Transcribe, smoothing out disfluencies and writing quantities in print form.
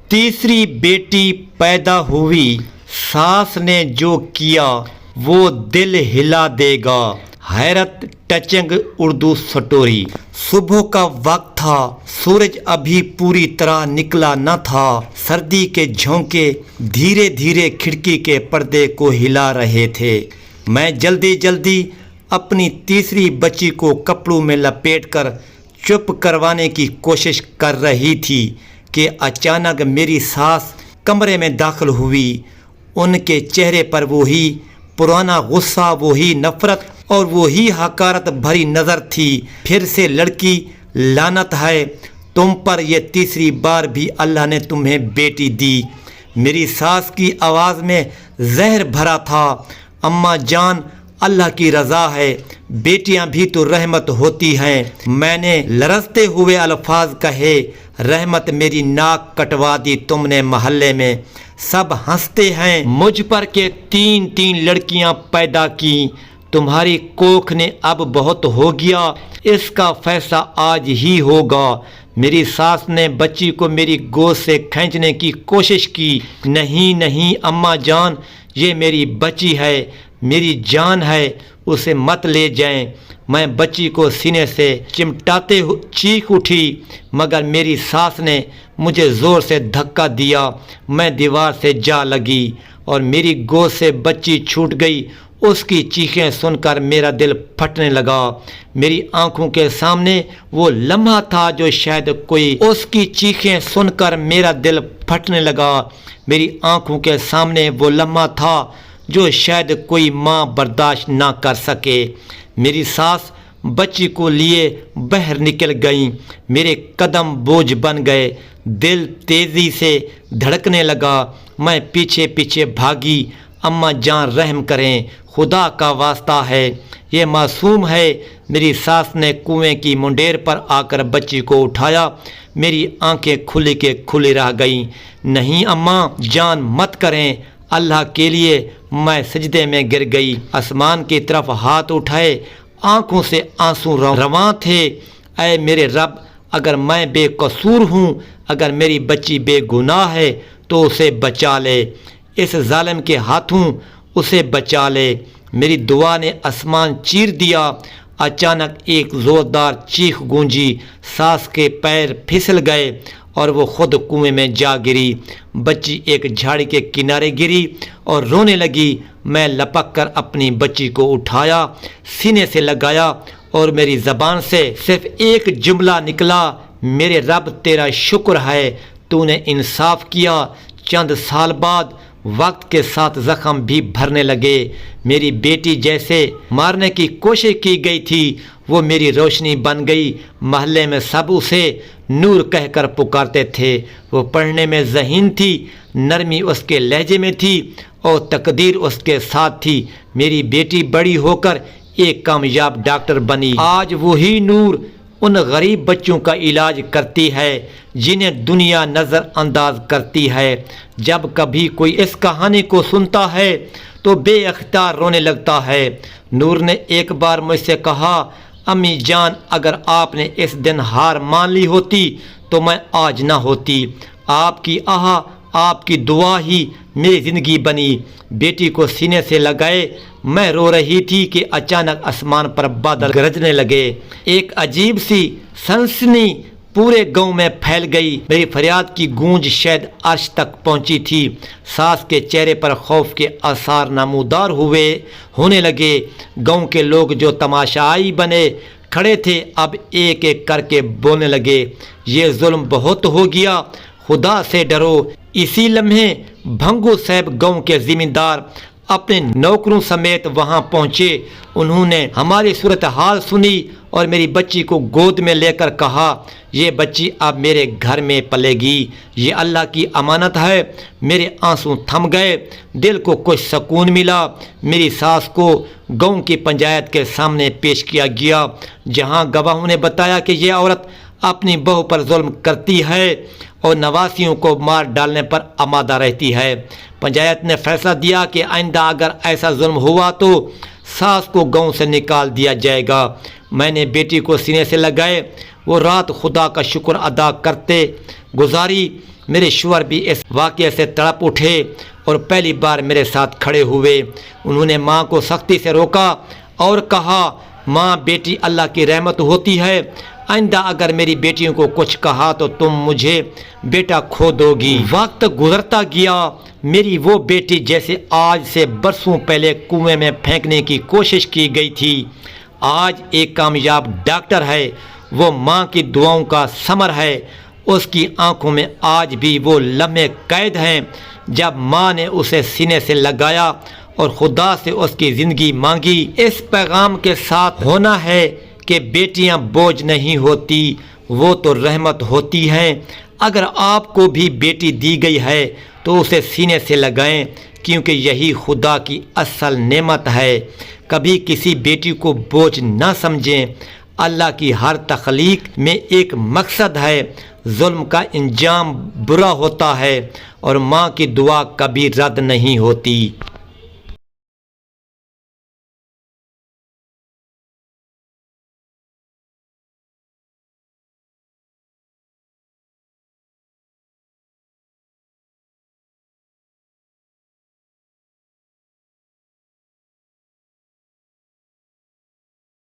تیسری بیٹی پیدا ہوئی، ساس نے جو کیا وہ دل ہلا دے گا۔ حیرت ٹچنگ اردو سٹوری۔ صبح کا وقت تھا، سورج ابھی پوری طرح نکلا نہ تھا۔ سردی کے جھونکے دھیرے دھیرے کھڑکی کے پردے کو ہلا رہے تھے۔ میں جلدی جلدی اپنی تیسری بچی کو کپڑوں میں لپیٹ کر چپ کروانے کی کوشش کر رہی تھی کہ اچانک میری ساس کمرے میں داخل ہوئی۔ ان کے چہرے پر وہی پرانا غصہ، وہی نفرت اور وہی حقارت بھری نظر تھی۔ پھر سے لڑکی، لعنت ہے تم پر، یہ تیسری بار بھی اللہ نے تمہیں بیٹی دی۔ میری ساس کی آواز میں زہر بھرا تھا۔ اماں جان، اللہ کی رضا ہے، بیٹیاں بھی تو رحمت ہوتی ہیں۔ میں نے لرزتے ہوئے الفاظ کہے۔ رحمت میری ناک کٹوا دی تم نے محلے میں، سب ہنستے ہیں مجھ پر کہ تین تین لڑکیاں پیدا کی۔ تمہاری کوکھ نے اب بہت ہو گیا، اس کا فیصلہ آج ہی ہوگا۔ میری ساس نے بچی کو میری گود سے کھینچنے کی کوشش کی۔ نہیں نہیں اماں جان، یہ میری بچی ہے، میری جان ہے، اسے مت لے جائیں۔ میں بچی کو سینے سے چمٹاتے چیخ اٹھی، مگر میری ساس نے مجھے زور سے دھکا دیا۔ میں دیوار سے جا لگی اور میری گود سے بچی چھوٹ گئی۔ اس کی چیخیں سن کر میرا دل پھٹنے لگا۔ میری آنکھوں کے سامنے وہ لمحہ تھا جو شاید کوئی اس کی چیخیں سن کر میرا دل پھٹنے لگا۔ میری آنکھوں کے سامنے وہ لمحہ تھا جو شاید کوئی ماں برداشت نہ کر سکے۔ میری ساس بچی کو لیے باہر نکل گئیں۔ میرے قدم بوجھ بن گئے، دل تیزی سے دھڑکنے لگا۔ میں پیچھے پیچھے بھاگی۔ اماں جان رحم کریں، خدا کا واسطہ ہے، یہ معصوم ہے۔ میری ساس نے کنویں کی منڈیر پر آ کر بچی کو اٹھایا۔ میری آنکھیں کھلی کے کھلی رہ گئیں۔ نہیں اماں جان مت کریں، اللہ کے لیے۔ میں سجدے میں گر گئی، آسمان کی طرف ہاتھ اٹھائے، آنکھوں سے آنسو رواں تھے۔ اے میرے رب، اگر میں بے قصور ہوں، اگر میری بچی بے گناہ ہے تو اسے بچا لے، اس ظالم کے ہاتھوں اسے بچا لے۔ میری دعا نے آسمان چیر دیا۔ اچانک ایک زوردار چیخ گونجی، ساس کے پیر پھسل گئے اور وہ خود کنویں میں جا گری۔ بچی ایک جھاڑی کے کنارے گری اور رونے لگی۔ میں لپک کر اپنی بچی کو اٹھایا، سینے سے لگایا اور میری زبان سے صرف ایک جملہ نکلا، میرے رب تیرا شکر ہے، تو نے انصاف کیا۔ چند سال بعد وقت کے ساتھ زخم بھی بھرنے لگے۔ میری بیٹی جیسے مارنے کی کوشش کی گئی تھی، وہ میری روشنی بن گئی۔ محلے میں سب اسے نور کہہ کر پکارتے تھے۔ وہ پڑھنے میں ذہین تھی، نرمی اس کے لہجے میں تھی اور تقدیر اس کے ساتھ تھی۔ میری بیٹی بڑی ہو کر ایک کامیاب ڈاکٹر بنی۔ آج وہی نور ان غریب بچوں کا علاج کرتی ہے جنہیں دنیا نظر انداز کرتی ہے۔ جب کبھی کوئی اس کہانی کو سنتا ہے تو بے اختیار رونے لگتا ہے۔ نور نے ایک بار مجھ سے کہا، امی جان، اگر آپ نے اس دن ہار مان لی ہوتی تو میں آج نہ ہوتی۔ آپ کی آپ کی دعا ہی میری زندگی بنی۔ بیٹی کو سینے سے لگائے میں رو رہی تھی کہ اچانک آسمان پر بادل گرجنے لگے۔ ایک عجیب سی سنسنی پورے گاؤں میں پھیل گئی۔ میری فریاد کی گونج شاید عرش تک پہنچی تھی۔ ساس کے چہرے پر خوف کے آثار نمودار ہونے لگے۔ گاؤں کے لوگ جو تماشائی بنے کھڑے تھے اب ایک ایک کر کے بولنے لگے، یہ ظلم بہت ہو گیا، خدا سے ڈرو۔ اسی لمحے بھنگو صاحب گاؤں کے ذمہ دار اپنے نوکروں سمیت وہاں پہنچے۔ انہوں نے ہماری صورتحال سنی اور میری بچی کو گود میں لے کر کہا، یہ بچی اب میرے گھر میں پلے گی، یہ اللہ کی امانت ہے۔ میرے آنسو تھم گئے، دل کو کچھ سکون ملا۔ میری ساس کو گاؤں کی پنچایت کے سامنے پیش کیا گیا، جہاں گواہوں نے بتایا کہ یہ عورت اپنی بہو پر ظلم کرتی ہے اور نواسیوں کو مار ڈالنے پر آمادہ رہتی ہے۔ پنچایت نے فیصلہ دیا کہ آئندہ اگر ایسا ظلم ہوا تو ساس کو گاؤں سے نکال دیا جائے گا۔ میں نے بیٹی کو سینے سے لگائے، وہ رات خدا کا شکر ادا کرتے گزاری۔ میرے شوہر بھی اس واقعے سے تڑپ اٹھے اور پہلی بار میرے ساتھ کھڑے ہوئے۔ انہوں نے ماں کو سختی سے روکا اور کہا، ماں بیٹی اللہ کی رحمت ہوتی ہے، آئندہ اگر میری بیٹیوں کو کچھ کہا تو تم مجھے بیٹا کھو دو گی۔ وقت گزرتا گیا، میری وہ بیٹی جیسے آج سے برسوں پہلے کنویں میں پھینکنے کی کوشش کی گئی تھی، آج ایک کامیاب ڈاکٹر ہے۔ وہ ماں کی دعاؤں کا ثمر ہے۔ اس کی آنکھوں میں آج بھی وہ لمحے قید ہیں جب ماں نے اسے سینے سے لگایا اور خدا سے اس کی زندگی مانگی۔ اس پیغام کے ساتھ ہونا ہے کہ بیٹیاں بوجھ نہیں ہوتی، وہ تو رحمت ہوتی ہیں۔ اگر آپ کو بھی بیٹی دی گئی ہے تو اسے سینے سے لگائیں، کیونکہ یہی خدا کی اصل نعمت ہے۔ کبھی کسی بیٹی کو بوجھ نہ سمجھیں، اللہ کی ہر تخلیق میں ایک مقصد ہے۔ ظلم کا انجام برا ہوتا ہے اور ماں کی دعا کبھی رد نہیں ہوتی۔